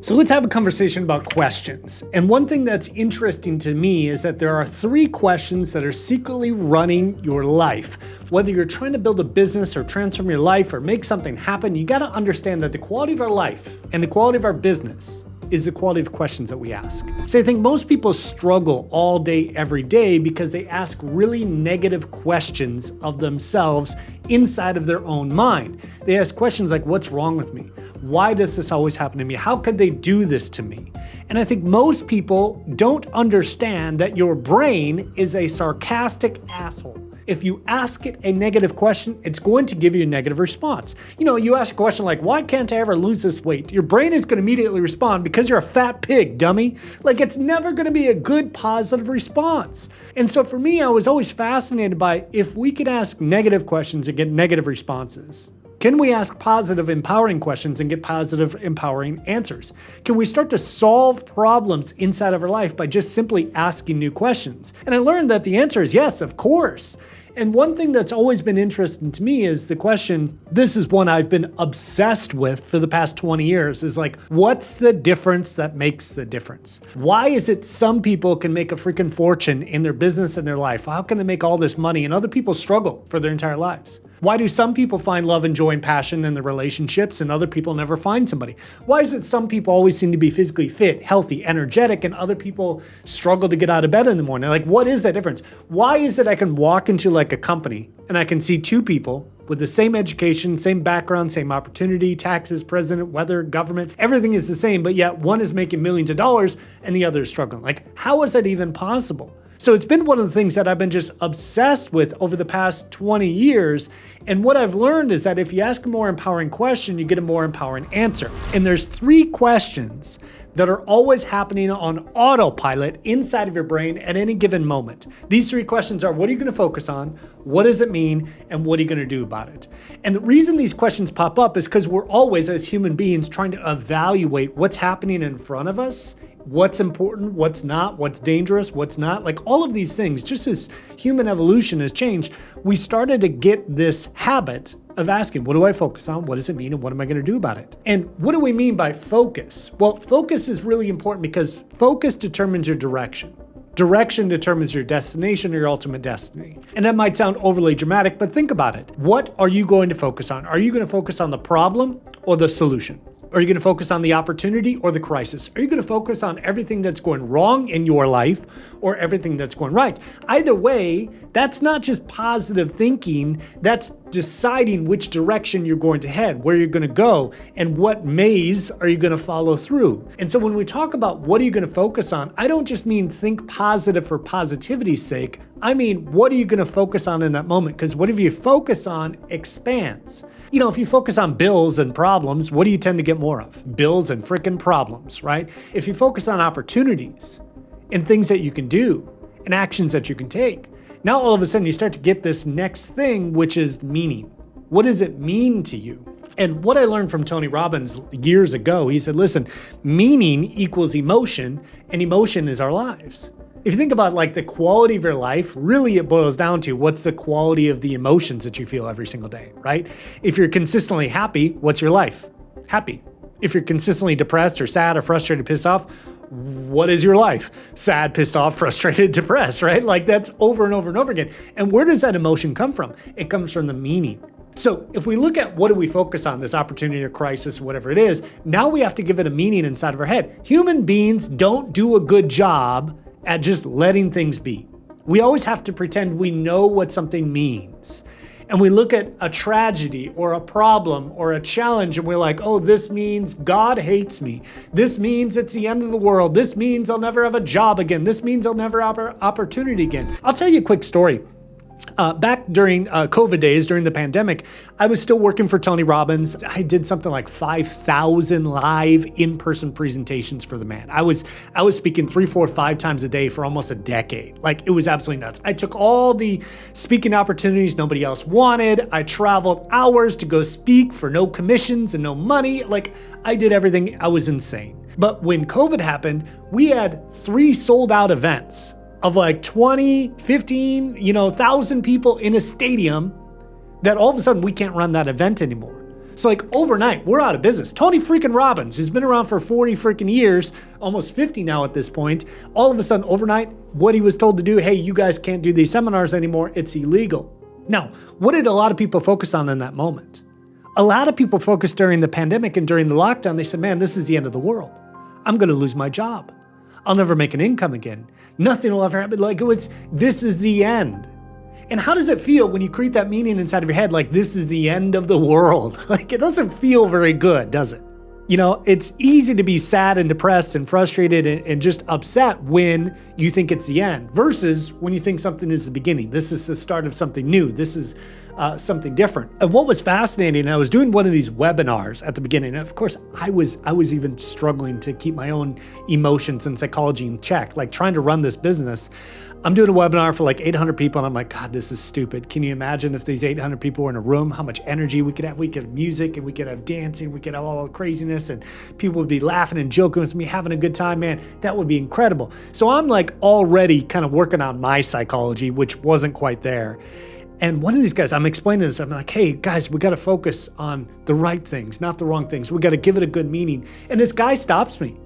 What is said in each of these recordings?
So let's have a conversation about questions. And one thing that's interesting to me is that there are 3 questions that are secretly running your life. Whether you're trying to build a business or transform your life or make something happen, you got to understand that the quality of our life and the quality of our business is the quality of questions that we ask. So I think most people struggle all day, every day because they ask really negative questions of themselves inside of their own mind. They ask questions like, what's wrong with me? Why does this always happen to me? How could they do this to me? And I think most people don't understand that your brain is a sarcastic asshole. If you ask it a negative question, it's going to give you a negative response. You know, you ask a question like, why can't I ever lose this weight? Your brain is going to immediately respond, because you're a fat pig, dummy. Like, it's never going to be a good, positive response. And so for me, I was always fascinated by if we could ask negative questions and get negative responses. Can we ask positive, empowering questions and get positive, empowering answers? Can we start to solve problems inside of our life by just simply asking new questions? And I learned that the answer is yes, of course. And one thing that's always been interesting to me is the question, this is one I've been obsessed with for the past 20 years, is like, what's the difference that makes the difference? Why is it some people can make a freaking fortune in their business and their life? How can they make all this money and other people struggle for their entire lives? Why do some people find love and joy and passion in their relationships and other people never find somebody? Why is it some people always seem to be physically fit, healthy, energetic, and other people struggle to get out of bed in the morning? Like, what is that difference? Why is it I can walk into like a company and I can see 2 people with the same education, same background, same opportunity, taxes, president, weather, government, everything is the same, but yet one is making millions of dollars and the other is struggling? Like, how is that even possible? So it's been one of the things that I've been just obsessed with over the past 20 years. And what I've learned is that if you ask a more empowering question, you get a more empowering answer. And there's 3 questions that are always happening on autopilot inside of your brain at any given moment. These 3 questions are, what are you going to focus on? What does it mean? And what are you going to do about it? And the reason these questions pop up is because we're always, as human beings, trying to evaluate what's happening in front of us, what's important, what's not, what's dangerous, what's not. Like, all of these things, just as human evolution has changed, we started to get this habit of asking, what do I focus on? What does it mean? And what am I going to do about it? And what do we mean by focus? Well, focus is really important because focus determines your direction. Direction determines your destination or your ultimate destiny. And that might sound overly dramatic, but think about it. What are you going to focus on? Are you going to focus on the problem or the solution? Are you going to focus on the opportunity or the crisis? Are you going to focus on everything that's going wrong in your life or everything that's going right? Either way, that's not just positive thinking. That's deciding which direction you're going to head, where you're going to go, and what maze are you going to follow through. And so when we talk about what are you going to focus on, I don't just mean think positive for positivity's sake. I mean, what are you going to focus on in that moment? Because whatever you focus on expands. You know, if you focus on bills and problems, what do you tend to get more of? Bills and frickin' problems, right? If you focus on opportunities and things that you can do and actions that you can take, now all of a sudden you start to get this next thing, which is meaning. What does it mean to you? And what I learned from Tony Robbins years ago, he said, listen, meaning equals emotion, and emotion is our lives. If you think about like the quality of your life, really it boils down to what's the quality of the emotions that you feel every single day, right? If you're consistently happy, what's your life? Happy. If you're consistently depressed or sad or frustrated, pissed off, what is your life? Sad, pissed off, frustrated, depressed, right? Like, that's over and over and over again. And where does that emotion come from? It comes from the meaning. So if we look at what do we focus on, this opportunity or crisis, whatever it is, now we have to give it a meaning inside of our head. Human beings don't do a good job at just letting things be. We always have to pretend we know what something means. And we look at a tragedy or a problem or a challenge and we're like, oh, this means God hates me. This means it's the end of the world. This means I'll never have a job again. This means I'll never have an opportunity again. I'll tell you a quick story. Back during COVID days, during the pandemic, I was still working for Tony Robbins. I did something like 5,000 live in-person presentations for the man. I was speaking 3, 4, 5 times a day for almost a decade. Like, it was absolutely nuts. I took all the speaking opportunities nobody else wanted. I traveled hours to go speak for no commissions and no money. Like, I did everything. I was insane. But when COVID happened, we had 3 sold out events of like 20, 15, 1,000 people in a stadium that all of a sudden we can't run that event anymore. So like overnight, we're out of business. Tony freaking Robbins, who's been around for 40 freaking years, almost 50 now at this point, all of a sudden overnight, what he was told to do, hey, you guys can't do these seminars anymore. It's illegal. Now, what did a lot of people focus on in that moment? A lot of people focused during the pandemic and during the lockdown. They said, man, this is the end of the world. I'm going to lose my job. I'll never make an income again. Nothing will ever happen. Like this is the end. And how does it feel when you create that meaning inside of your head, like this is the end of the world? Like it doesn't feel very good, does it? You know, it's easy to be sad and depressed and frustrated and just upset when you think it's the end versus when you think something is the beginning. This is the start of something new. This is something different. And what was fascinating, I was doing one of these webinars at the beginning. And of course, I was even struggling to keep my own emotions and psychology in check, like trying to run this business. I'm doing a webinar for like 800 people and I'm like, God, this is stupid. Can you imagine if these 800 people were in a room, how much energy we could have? We could have music and we could have dancing, we could have all the craziness and people would be laughing and joking with me, having a good time, man. That would be incredible. So I'm like already kind of working on my psychology, which wasn't quite there. And one of these guys, I'm explaining this, I'm like, hey guys, we got to focus on the right things, not the wrong things. We got to give it a good meaning. And this guy stops me.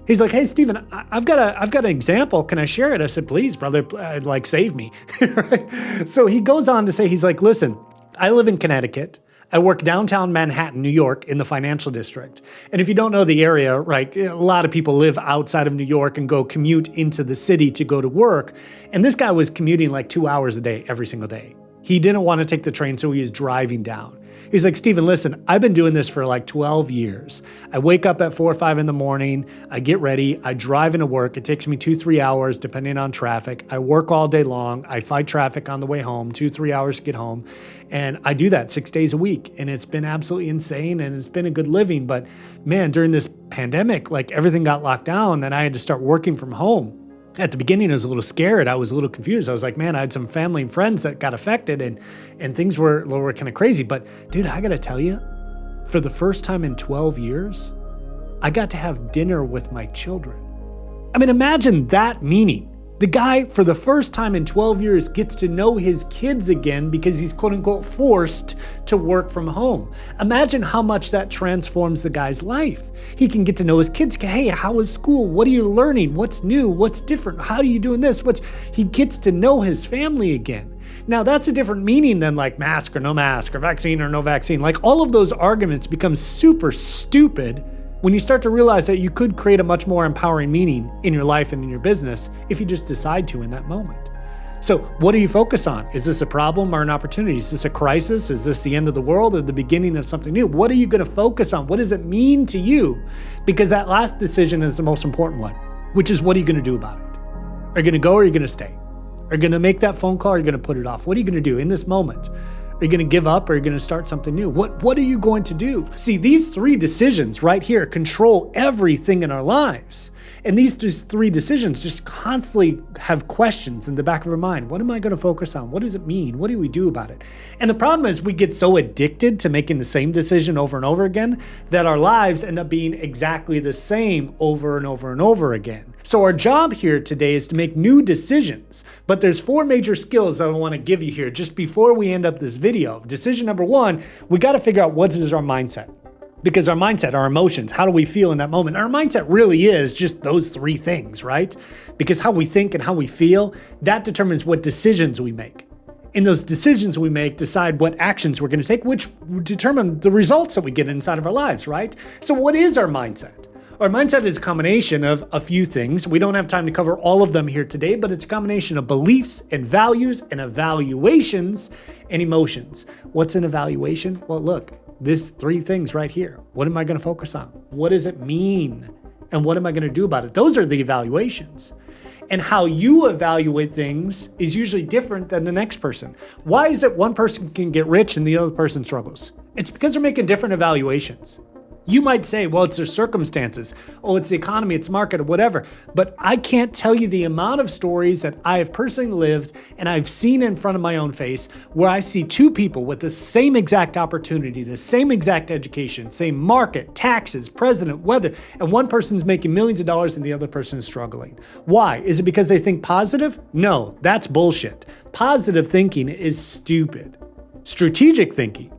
He's like, hey, Stephen, I've got an example. Can I share it? I said, please, brother, like save me. Right? So he goes on to say, he's like, listen, I live in Connecticut. I work downtown Manhattan, New York, in the financial district. And if you don't know the area, right, a lot of people live outside of New York and go commute into the city to go to work. And this guy was commuting like 2 hours a day, every single day. He didn't want to take the train, so he was driving down. He's like, Stephen, listen, I've been doing this for like 12 years. I wake up at 4 or 5 in the morning. I get ready. I drive into work. It takes me 2-3 hours, depending on traffic. I work all day long. I fight traffic on the way home, 2-3 hours to get home. And I do that 6 days a week. And it's been absolutely insane. And it's been a good living. But man, during this pandemic, like everything got locked down and I had to start working from home. At the beginning, I was a little scared. I was a little confused. I was like, man, I had some family and friends that got affected and things were kind of crazy. But dude, I got to tell you, for the first time in 12 years, I got to have dinner with my children. I mean, imagine that meaning. The guy, for the first time in 12 years, gets to know his kids again because he's quote unquote forced to work from home. Imagine how much that transforms the guy's life. He can get to know his kids. Hey, how was school? What are you learning? What's new? What's different? How are you doing this? He gets to know his family again. Now that's a different meaning than like mask or no mask or vaccine or no vaccine. Like all of those arguments become super stupid when you start to realize that you could create a much more empowering meaning in your life and in your business if you just decide to in that moment. So what do you focus on? Is this a problem or an opportunity? Is this a crisis? Is this the end of the world or the beginning of something new? What are you going to focus on? What does it mean to you? Because that last decision is the most important one, which is what are you going to do about it? Are you going to go or are you going to stay? Are you going to make that phone call or are you going to put it off? What are you going to do in this moment? Are you going to give up or are you going to start something new? What are you going to do? See, these 3 decisions right here control everything in our lives. And these 3 decisions just constantly have questions in the back of our mind. What am I going to focus on? What does it mean? What do we do about it? And the problem is we get so addicted to making the same decision over and over again that our lives end up being exactly the same over and over and over again. So our job here today is to make new decisions. But there's 4 major skills that I want to give you here just before we end up this video. Decision number 1, we got to figure out what is our mindset. Because our mindset, our emotions, how do we feel in that moment? Our mindset really is just those 3 things, right? Because how we think and how we feel, that determines what decisions we make. And those decisions we make decide what actions we're going to take, which determine the results that we get inside of our lives, right? So what is our mindset? Our mindset is a combination of a few things. We don't have time to cover all of them here today, but it's a combination of beliefs and values and evaluations and emotions. What's an evaluation? Well, look, this 3 things right here. What am I going to focus on? What does it mean? And what am I going to do about it? Those are the evaluations. And how you evaluate things is usually different than the next person. Why is it one person can get rich and the other person struggles? It's because they're making different evaluations. You might say, well, it's their circumstances. Oh, it's the economy, it's market, or whatever. But I can't tell you the amount of stories that I have personally lived and I've seen in front of my own face where I see 2 people with the same exact opportunity, the same exact education, same market, taxes, president, weather, and one person's making millions of dollars and the other person is struggling. Why? Is it because they think positive? No, that's bullshit. Positive thinking is stupid. Strategic thinking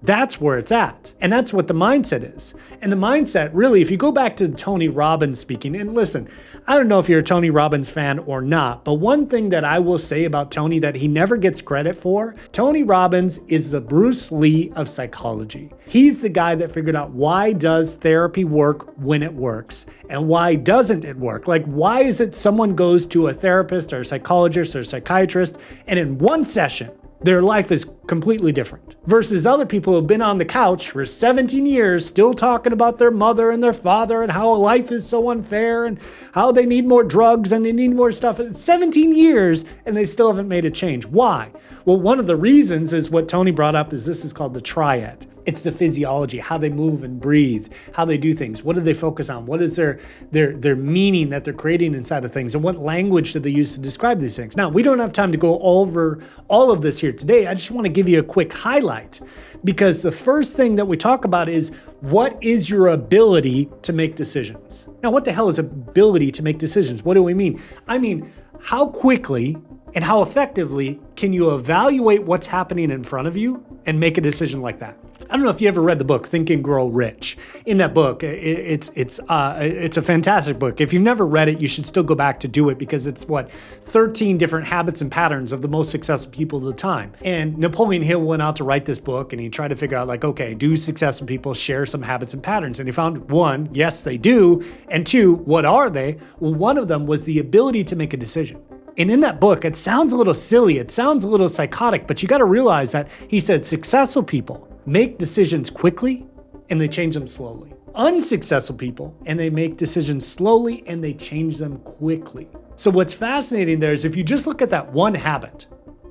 That's where it's at. And that's what the mindset is. And the mindset, really, if you go back to Tony Robbins speaking, and listen, I don't know if you're a Tony Robbins fan or not, but one thing that I will say about Tony that he never gets credit for, Tony Robbins is the Bruce Lee of psychology. He's the guy that figured out why does therapy work when it works and why doesn't it work? Like, why is it someone goes to a therapist or a psychologist or a psychiatrist and in one session, their life is completely different versus other people who have been on the couch for 17 years still talking about their mother and their father and how life is so unfair and how they need more drugs and they need more stuff. It's 17 years and they still haven't made a change. Why? Well, one of the reasons is what Tony brought up is this is called the triad. It's the physiology, how they move and breathe, how they do things. What do they focus on? What is their meaning that they're creating inside of things? And what language do they use to describe these things? Now, we don't have time to go over all of this here today. I just want to give you a quick highlight because the first thing that we talk about is what is your ability to make decisions? Now, what the hell is ability to make decisions? What do we mean? I mean, how quickly and how effectively can you evaluate what's happening in front of you and make a decision like that? I don't know if you ever read the book Think and Grow Rich. In that book, it's a fantastic book. If you've never read it, you should still go back to do it because it's 13 different habits and patterns of the most successful people of the time. And Napoleon Hill went out to write this book and he tried to figure out okay, do successful people share some habits and patterns? And he found one, yes, they do. And two, what are they? Well, one of them was the ability to make a decision. And in that book, it sounds a little silly, it sounds a little psychotic, but you got to realize that he said successful people make decisions quickly and they change them slowly. Unsuccessful people, and they make decisions slowly and they change them quickly. So what's fascinating there is if you just look at that one habit,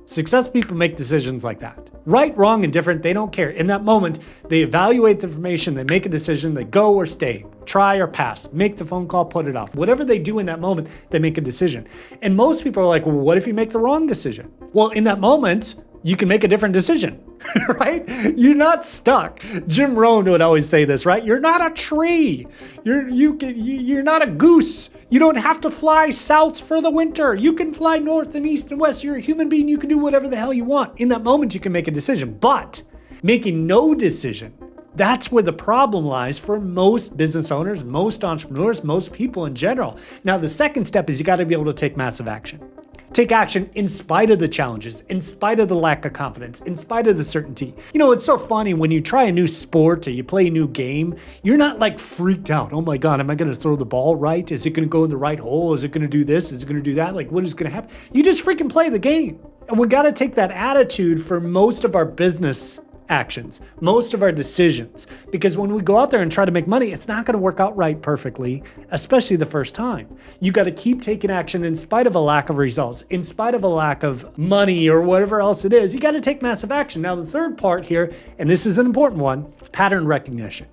successful people make decisions like that. Right, wrong, and different, they don't care. In that moment, they evaluate the information, they make a decision, they go or stay, try or pass, make the phone call, put it off. Whatever they do in that moment, they make a decision. And most people are like, well, what if you make the wrong decision? Well, in that moment, you can make a different decision, right? You're not stuck. Jim Rohn would always say this, right? You're not a tree. You're not a goose. You don't have to fly south for the winter. You can fly north and east and west. You're a human being. You can do whatever the hell you want. In that moment, you can make a decision. But making no decision, that's where the problem lies for most business owners, most entrepreneurs, most people in general. Now, the second step is you got to be able to take massive action. Take action in spite of the challenges, in spite of the lack of confidence, in spite of the certainty. You know, it's so funny when you try a new sport or you play a new game, you're not freaked out. Oh my God, am I going to throw the ball right? Is it going to go in the right hole? Is it going to do this? Is it going to do that? What is going to happen? You just freaking play the game. And we got to take that attitude for most of our business actions, most of our decisions, because when we go out there and try to make money, it's not going to work out right perfectly, especially the first time. You got to keep taking action in spite of a lack of results, in spite of a lack of money or whatever else it is. You got to take massive action. Now, the third part here, and this is an important one, pattern recognition.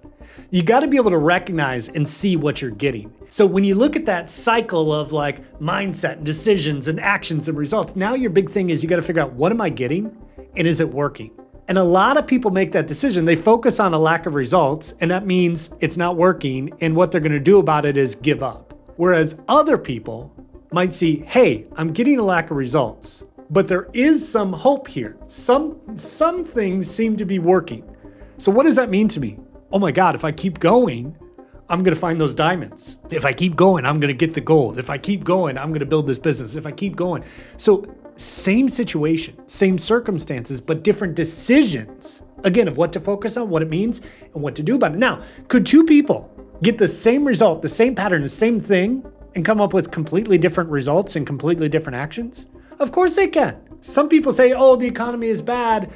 You got to be able to recognize and see what you're getting. So when you look at that cycle of mindset and decisions and actions and results, now your big thing is you got to figure out, what am I getting and is it working? And a lot of people make that decision. They focus on a lack of results, and that means it's not working, and what they're going to do about it is give up. Whereas other people might see, hey, I'm getting a lack of results, but there is some hope here. Some things seem to be working. So what does that mean to me? Oh my God, if I keep going, I'm going to find those diamonds. If I keep going, I'm going to get the gold. If I keep going, I'm going to build this business. If I keep going. So same situation, same circumstances, but different decisions, again, of what to focus on, what it means, and what to do about it. Now, could two people get the same result, the same pattern, the same thing, and come up with completely different results and completely different actions? Of course they can. Some people say, oh, the economy is bad.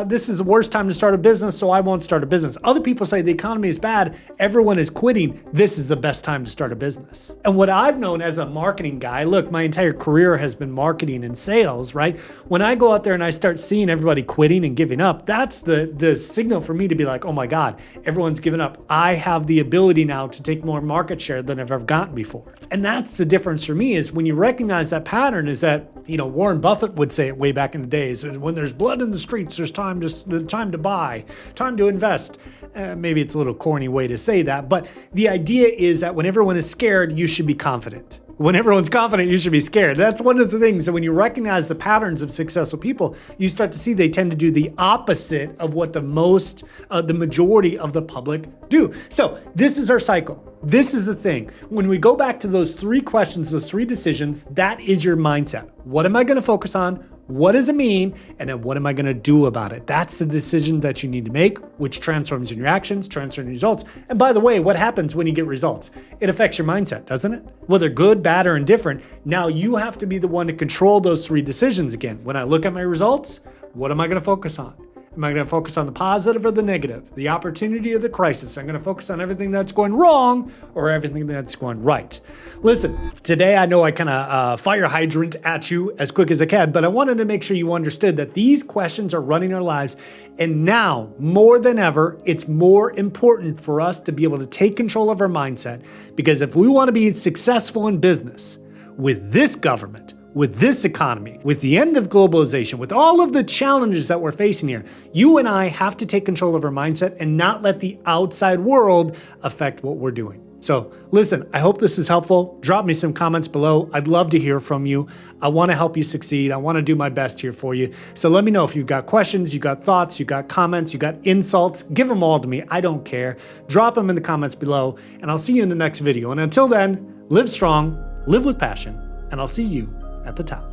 This is the worst time to start a business, so I won't start a business. Other people say the economy is bad. Everyone is quitting. This is the best time to start a business. And what I've known as a marketing guy, look, my entire career has been marketing and sales, right? When I go out there and I start seeing everybody quitting and giving up, that's the signal for me to be like, oh my God, everyone's giving up. I have the ability now to take more market share than I've ever gotten before. And that's the difference for me, is when you recognize that pattern, is that, Warren Buffett would say it way back in the days, is when there's blood in the streets, there's time to buy, time to invest. Maybe it's a little corny way to say that, but the idea is that when everyone is scared, you should be confident. When everyone's confident, you should be scared. That's one of the things that when you recognize the patterns of successful people, you start to see they tend to do the opposite of what the majority of the public do. So this is our cycle. This is the thing. When we go back to those three questions, those three decisions, that is your mindset. What am I going to focus on? What does it mean? And then what am I going to do about it? That's the decision that you need to make, which transforms in your actions, transforms in results. And by the way, what happens when you get results? It affects your mindset, doesn't it? Whether good, bad, or indifferent, now you have to be the one to control those three decisions again. When I look at my results, what am I going to focus on? Am I going to focus on the positive or the negative, the opportunity or the crisis? I'm going to focus on everything that's going wrong or everything that's going right. Listen, today I know I kind of fire hydrant at you as quick as I can, but I wanted to make sure you understood that these questions are running our lives. And now, more than ever, it's more important for us to be able to take control of our mindset, because if we want to be successful in business with this government, with this economy, with the end of globalization, with all of the challenges that we're facing here, you and I have to take control of our mindset and not let the outside world affect what we're doing. So listen, I hope this is helpful. Drop me some comments below. I'd love to hear from you. I want to help you succeed. I want to do my best here for you. So let me know if you've got questions, you got thoughts, you got comments, you got insults. Give them all to me. I don't care. Drop them in the comments below, and I'll see you in the next video. And until then, live strong, live with passion, and I'll see you at the top.